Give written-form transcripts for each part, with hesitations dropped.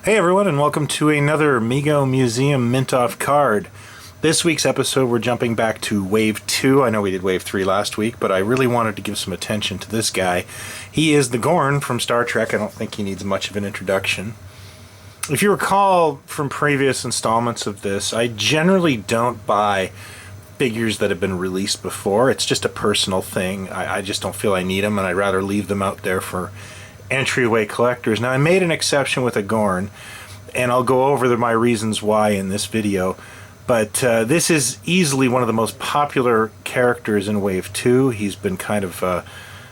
Hey everyone, and welcome to another Mego Museum Mint-Off card. This week's episode, we're jumping back to Wave 2. I know we did Wave 3 last week, but I really wanted to give some attention to this guy. He is the Gorn from Star Trek. I don't think he needs much of an introduction. If you recall from previous installments of this, I generally don't buy figures that have been released before. It's just a personal thing. I just don't feel I need them, and I'd rather leave them out there for entryway collectors. Now, I made an exception with a Gorn, and I'll go over my reasons why in this video, but this is easily one of the most popular characters in Wave 2. He's been kind of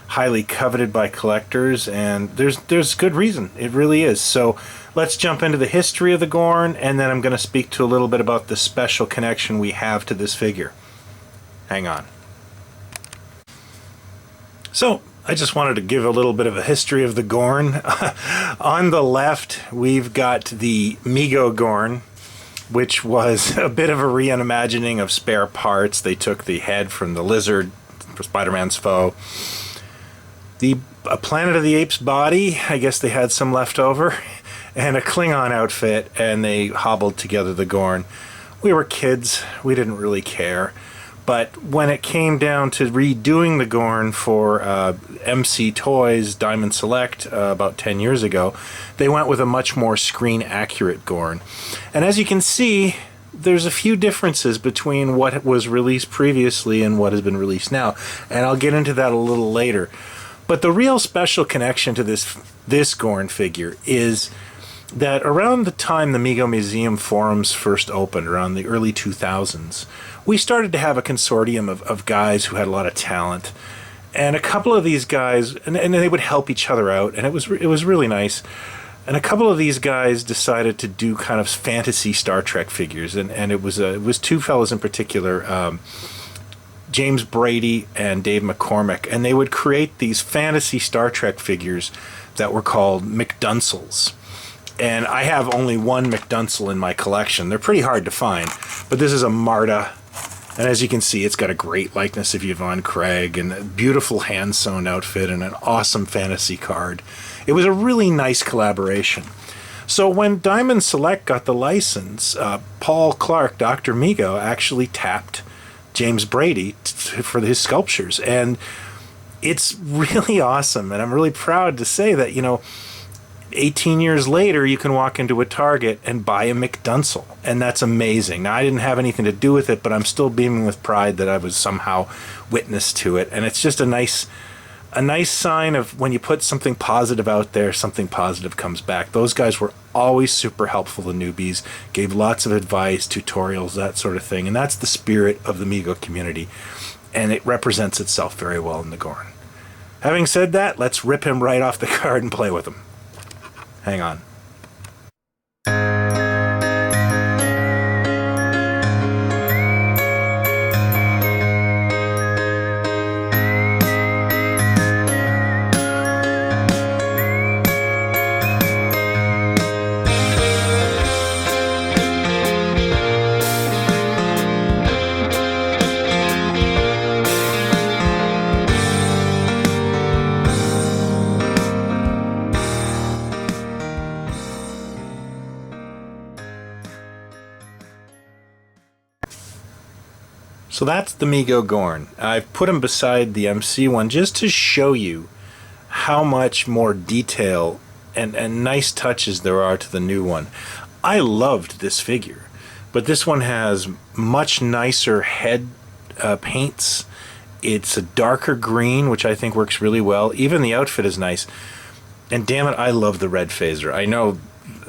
highly coveted by collectors, and there's good reason. It really is. So let's jump into the history of the Gorn, and then I'm going to speak to a little bit about the special connection we have to this figure. Hang on. So, I just wanted to give a little bit of a history of the Gorn. On the left, we've got the Mego Gorn, which was a bit of a reimagining of spare parts. They took the head from the lizard, for Spider-Man's foe. A Planet of the Apes body, I guess they had some left over, and a Klingon outfit, and they hobbled together the Gorn. We were kids, we didn't really care. But when it came down to redoing the Gorn for MC Toys Diamond Select about 10 years ago, they went with a much more screen-accurate Gorn. And as you can see, there's a few differences between what was released previously and what has been released now. And I'll get into that a little later. But the real special connection to this Gorn figure is that around the time the Mego Museum forums first opened, around the early 2000s, we started to have a consortium of guys who had a lot of talent. And a couple of these guys, and they would help each other out, and it was really nice. And a couple of these guys decided to do kind of fantasy Star Trek figures, and it was two fellows in particular, James Brady and Dave McCormick, and they would create these fantasy Star Trek figures that were called McDunsels. And I have only one McDunsel in my collection. They're pretty hard to find, but this is a Marta. And as you can see, it's got a great likeness of Yvonne Craig and a beautiful hand-sewn outfit and an awesome fantasy card. It was a really nice collaboration. So when Diamond Select got the license, Paul Clark, Dr. Mego, actually tapped James Brady for his sculptures. And it's really awesome. And I'm really proud to say that, 18 years later, you can walk into a Target and buy a McDunsel, and that's amazing. Now, I didn't have anything to do with it, but I'm still beaming with pride that I was somehow witness to it, and it's just a nice sign of when you put something positive out there, something positive comes back. Those guys were always super helpful to newbies, gave lots of advice, tutorials, that sort of thing, and that's the spirit of the Mego community, and it represents itself very well in the Gorn. Having said that, let's rip him right off the card and play with him. Hang on. So that's the Mego Gorn. I've put him beside the MC one just to show you how much more detail and nice touches there are to the new one. I loved this figure, but this one has much nicer head paints. It's a darker green, which I think works really well. Even the outfit is nice. And damn it, I love the red phaser. I know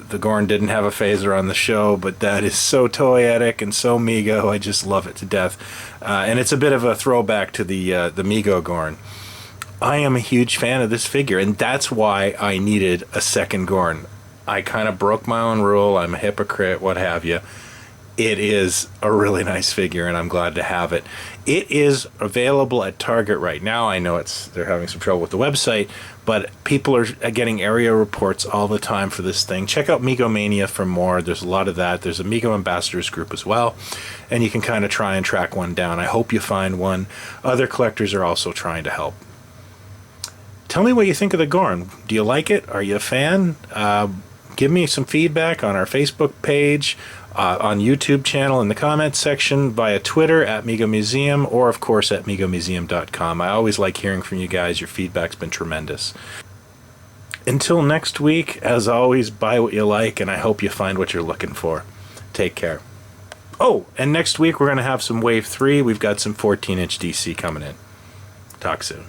the Gorn didn't have a phaser on the show, but that is so toyetic and so Mego. I just love it to death. And it's a bit of a throwback to the Mego Gorn. I am a huge fan of this figure, and that's why I needed a second Gorn. I kind of broke my own rule. I'm a hypocrite, what have you. It is a really nice figure, and I'm glad to have it. It is available at Target right now. I know they're having some trouble with the website, but people are getting area reports all the time for this thing. Check out Mego Mania for more. There's a lot of that. There's a Mego Ambassadors group as well, and you can kind of try and track one down. I hope you find one. Other collectors are also trying to help. Tell me what you think of the Gorn. Do you like it? Are you a fan? Give give me some feedback on our Facebook page, on YouTube channel in the comments section, via Twitter at Mego Museum, or of course at megomuseum.com. I always like hearing from you guys. Your feedback's been tremendous. Until next week, as always, buy what you like, and I hope you find what you're looking for. Take care. Oh, and next week we're going to have some Wave 3. We've got some 14-inch DC coming in. Talk soon.